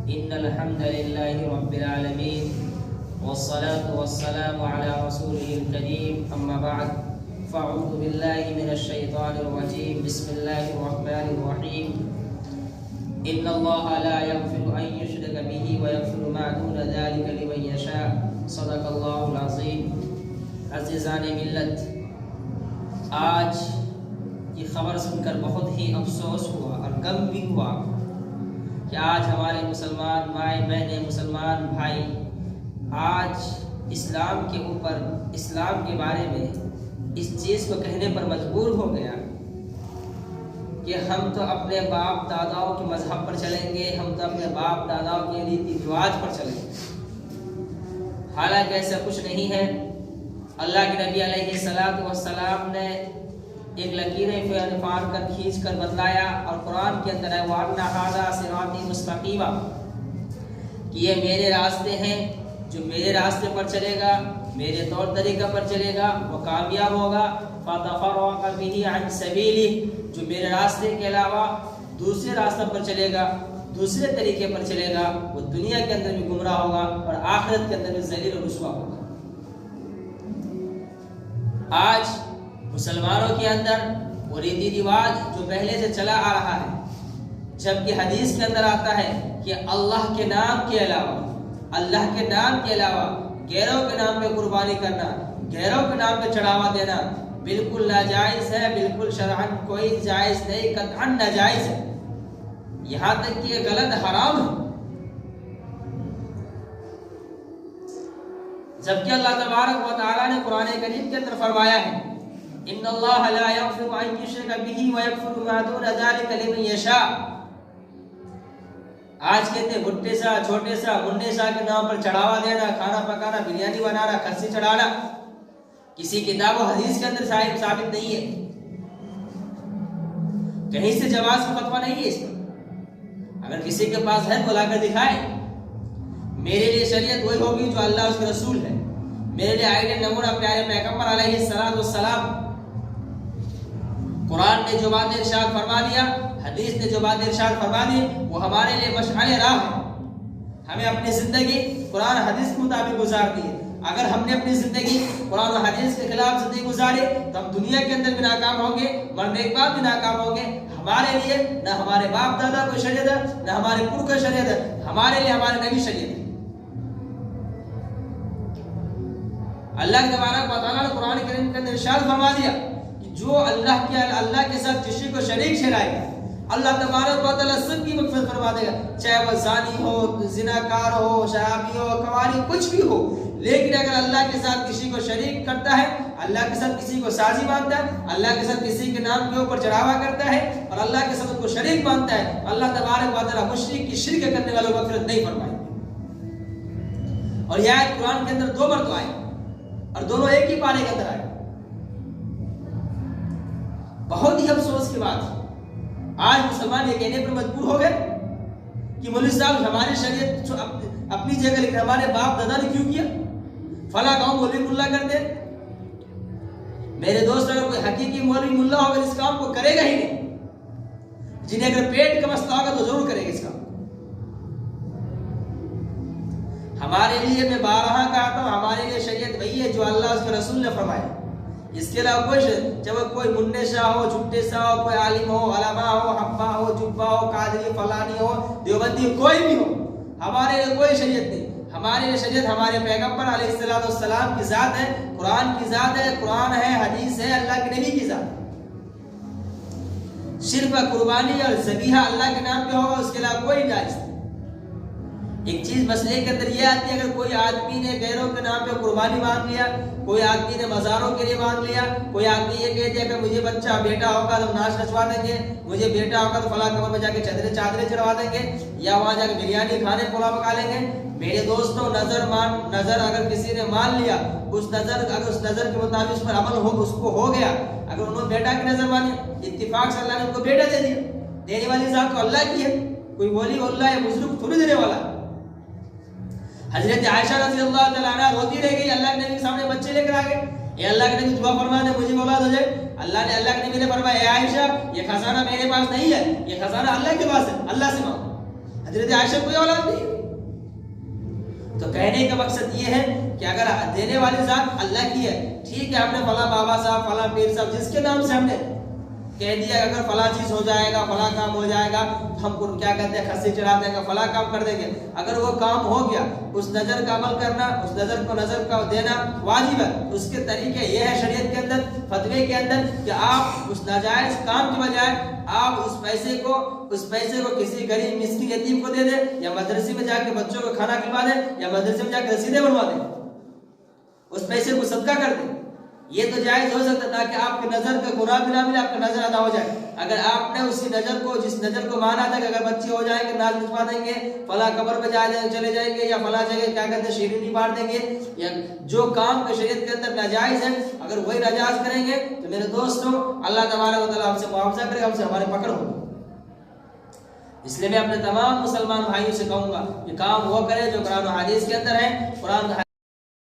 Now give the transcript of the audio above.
إن الحمد لله رب العالمين والصلاة والسلام على رسوله الكريم أما بعد فأعوذ بالله من الشيطان الرجيم بسم الله الرحمن الرحيم إن الله لا يغفر أن يشرك به ويغفر ما دون ذلك لمن يشاء صدق الله العظيم. عزیزان ملت، آج یہ خبر سن کر بہت ہی افسوس ہوا اور غم بھی ہوا کہ آج ہمارے مسلمان مائیں بہنیں، مسلمان بھائی آج اسلام کے اوپر، اسلام کے بارے میں اس چیز کو کہنے پر مجبور ہو گیا کہ ہم تو اپنے باپ داداؤں کے مذہب پر چلیں گے، ہم تو اپنے باپ داداؤں کے ریتی رواج پر چلیں گے. حالانکہ ایسا کچھ نہیں ہے. اللہ کے نبی علیہ الصلوۃ والسلام نے ایک لکیریں پار کر کھینچ کر بتلایا، اور قرآن کے اندر ہے وَأَنَّ هَذَا صِرَاطِي مُسْتَقِيمًا، کہ یہ میرے راستے ہیں، جو میرے راستے پر چلے گا، میرے طور طریقہ پر چلے گا وہ کامیاب ہوگا. فَتَفَرَّقَ بِهِ عَنْ سَبِيلِهِ، جو میرے راستے کے علاوہ دوسرے راستہ پر چلے گا، دوسرے طریقے پر چلے گا، وہ دنیا کے اندر بھی گمراہ ہوگا اور آخرت کے اندر بھی ذلیل و رسوا ہوگا. آج مسلمانوں کے اندر وہ ریتی رواج جو پہلے سے چلا آ رہا ہے، جبکہ حدیث کے اندر آتا ہے کہ اللہ کے نام کے علاوہ، اللہ کے نام کے علاوہ غیروں کے نام پہ قربانی کرنا، غیروں کے نام پہ چڑھاوا دینا بالکل ناجائز ہے، بالکل شرعاً کوئی جائز نہیں، قطعاً ناجائز ہے، یہاں تک کہ یہ غلط حرام ہے. جبکہ اللہ تبارک و تعالیٰ نے قرآن کریم کے اندر فرمایا ہے ان اللہ لا یغفر ان یشرک بہ ویغفر ما دون ذلک لمن یشاء. آج کہتے ہیں بھٹے سا، چھوٹے سا، منڈے سا کے نام پر چڑھاوا دینا، کھانا پکانا، بریانی بنانا، کھسی چڑھانا کسی کتاب و حدیث کے اندر ثابت نہیں ہے، کہیں سے جواز کا فتویٰ نہیں ہے اس پر. اگر کسی کے پاس ہے تو لا کر دکھائے. میرے لیے شریعت وہی ہوگی جو اللہ اس کے رسول ہے. میرے لیے آئیڈیل نمونہ پیارے پیغمبر علیہ الصلوۃ والسلام. قرآن نے جو بات ارشاد فرما دیا، حدیث نے جو بات ارشاد فرما دی، وہ ہمارے لیے مشعل راہ ہے. ہمیں اپنی زندگی قرآن حدیث کے مطابق گزارنی ہے. اگر ہم نے اپنی زندگی قرآن و حدیث کے خلاف زندگی گزاری تو ہم دنیا کے اندر بھی ناکام ہوں گے، مرنے کے بعد بھی ناکام ہوں گے. ہمارے لیے نہ ہمارے باپ دادا کو شریعت ہے، نہ ہمارے پرکھ شریعت ہے، ہمارے لیے ہمارے نبی شریعت ہے. اللہ تبارک و تعالیٰ نے قرآن کریم کے اندر ارشاد فرما دیا کہ جو اللہ کے ساتھ کسی کو شریک ٹھہرائے گا، اللہ تبارک و تعالیٰ سب کی مغفرت فرما دے گا، چاہے وہ زانی ہو، زناکار ہو، شرابی ہو، قواری، کچھ بھی ہو. لیکن اگر اللہ کے ساتھ کسی کو شریک کرتا ہے، اللہ کے ساتھ کسی کو سازی مانتا ہے، اللہ کے ساتھ کسی کے نام کے اوپر چڑھاوا کرتا ہے اور اللہ کے ساتھ اس کو شریک مانتا ہے، اللہ تبارک و تعالیٰ مشرک کی شرک کرنے والوں کو مغفرت نہیں فرمائے. اور یہ آیت قرآن کے اندر دو مرتبہ آئی اور دونوں ایک ہی پارے کے اندر آئے. بہت ہی افسوس کی بات ہے آج مسلمان یہ کہنے پر مجبور ہو گئے کہ مولوی صاحب ہماری شریعت اپنی جگہ، لیکن ہمارے باپ دادا نے کیوں کیا؟ فلاں گاؤں مولوی ملا کرتے. میرے دوست اگر کوئی حقیقی مولوی ملا ہوگا اس کام کو کرے گا ہی نہیں. جنہیں اگر پیٹ کا مسئلہ ہوگا تو ضرور کرے گا اس کام. ہمارے لیے میں بارہا کہتا ہوں، ہمارے لیے شریعت وہی ہے جو اللہ اس کے رسول نے فرمایا. اس کے علاوہ کوئی چاہے کوئی منڈے شاہ ہو، چھٹے شاہ ہو، کوئی عالم ہو، علماء ہو، حبا ہو، جبا ہو، قادری، فلانی ہو، دیوبندی ہو، کوئی بھی ہو، ہمارے لیے کوئی شریعت نہیں. ہمارے لیے شریعت ہمارے پیغمبر علیہ الصلوۃ والسلام کی ذات ہے، قرآن کی ذات ہے، قرآن ہے، حدیث ہے، اللہ کے نبی کی ذات ہے. صرف قربانی اور ذبیحہ اللہ کے نام پہ ہوگا، اس کے علاوہ کوئی جائز نہیں. ایک چیز مسئلے کے اندر یہ آتی ہے، اگر کوئی آدمی نے غیروں کے نام پہ قربانی مانگ لیا، کوئی آدمی نے مزاروں کے لیے مانگ لیا، کوئی آدمی یہ کہہ دیا کہ مجھے بچہ بیٹا ہوگا تو ناچ نچوا دیں گے، مجھے بیٹا ہوگا تو فلاں قبر میں جا کے چادریں چڑھوا دیں گے، یا وہاں جا کے بریانی کھانے پلاؤ پکا لیں گے. میرے دوستوں، نظر اگر کسی نے مان لیا، اس نظر کے مطابق اس پر عمل ہو، اس کو ہو گیا. اگر انہوں نے بیٹا کی نظر مانی، اتفاق سے اللہ نے ان کو بیٹا دے دیا. دینے والی ذات تو اللہ کی ہے، کوئی ولی اللہ یا بزرگ تھوڑی دینے والا. حضرت عائشہ رضی اللہ تعالیٰ عنہ روتی رہ گئی، اللہ کے نبی کے سامنے بچے لے کر آ گئے. اے اللہ کے نبی دعا فرما دے مجھے اولاد ہو جائے. اللہ کے نبی نے فرمایا اے عائشہ یہ خزانہ میرے پاس نہیں ہے، یہ خزانہ اللہ کے پاس ہے، اللہ سے مانگو. حضرت عائشہ کوئی اولاد نہیں. تو کہنے کا مقصد یہ ہے کہ اگر دینے والی ذات اللہ کی ہے، ٹھیک ہے ہم نے فلاں بابا صاحب فلاں پیر صاحب جس کے نام سے ہم نے کہہ دیا اگر فلاں چیز ہو جائے گا فلاں کام ہو جائے گا ہم کو کیا کہتے ہیں کھسی چڑھا دیں گے فلاں کام کر دیں گے. اگر وہ کام ہو گیا اس نظر کا عمل کرنا، اس نظر کو نظر کا دینا واجب ہے. اس کے طریقے یہ ہے شریعت کے اندر فتوے کے اندر کہ آپ اس ناجائز کام کی بجائے آپ اس پیسے کو کسی غریب مسکین یتیم کو دے دیں، یا مدرسے میں جا کے بچوں کو کھانا کھلوا دیں، یا مدرسے میں جا کے رسیدیں بنوا دیں، اس پیسے کو صدقہ کر دیں. یہ تو جائز ہو سکتا ہے تاکہ آپ کی نظر کا گناہ بھی نہ ملے، آپ کا نظر ادا ہو جائے. اگر آپ نے اسی نظر کو جس نظر کو مانا تھا کہ اگر بچے ہو جائیں گے ناز بھجوا دیں گے، فلاں قبر پہ چلے جائیں گے، یا فلاں جگہ کیا کہتے ہیں شیرینی پاڑ دیں گے، یا جو کام کے شریعت کے اندر ناجائز ہے اگر وہی ناجائز کریں گے تو میرے دوستوں اللہ تبارک و تعالیٰ ہم سے معاوضہ کرے گا، ہم سے ہماری پکڑ ہوگی. اس لیے میں اپنے تمام مسلمان بھائیوں سے کہوں گا کہ کام وہ کرے جو قرآن و حدیث کے اندر ہے. قرآن